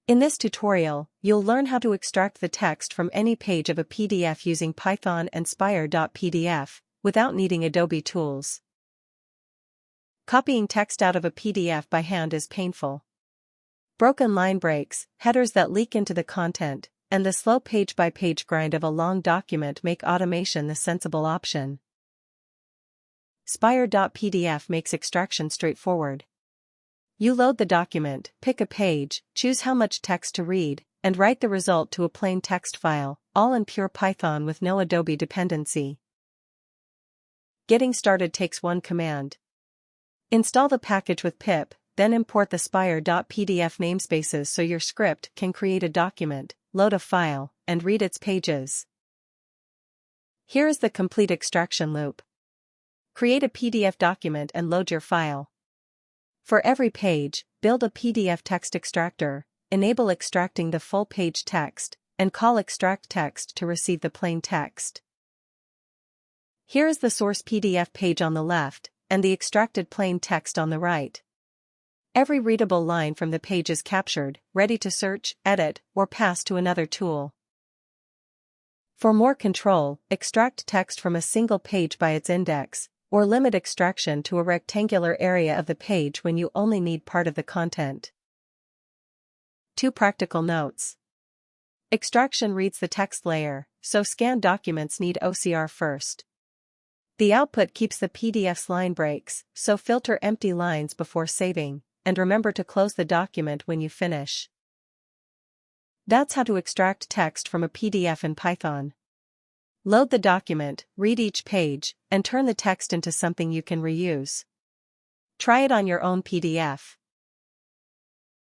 In this tutorial, you'll learn how to extract the text from any page of a PDF using Python and Spire.PDF, without needing Adobe tools. Copying text out of a PDF by hand is painful. Broken line breaks, headers that leak into the content, and the slow page-by-page grind of a long document make automation the sensible option. Spire.PDF makes extraction straightforward. You load the document, pick a page, choose how much text to read, and write the result to a plain text file, all in pure Python with no Adobe dependency. Getting started takes one command. Install the package with pip, then import the Spire.PDF namespaces so your script can create a document, load a file, and read its pages. Here is the complete extraction loop. Create a PDF document and load your file. For every page, build a PDF text extractor, enable extracting the full page text, and call extract text to receive the plain text. Here is the source PDF page on the left, and the extracted plain text on the right. Every readable line from the page is captured, ready to search, edit, or pass to another tool. For more control, extract text from a single page by its index, or limit extraction to a rectangular area of the page when you only need part of the content. 2 practical notes. Extraction reads the text layer, so scanned documents need OCR first. The output keeps the PDF's line breaks, so filter empty lines before saving, and remember to close the document when you finish. That's how to extract text from a PDF in Python. Load the document, read each page, and turn the text into something you can reuse. Try it on your own PDF.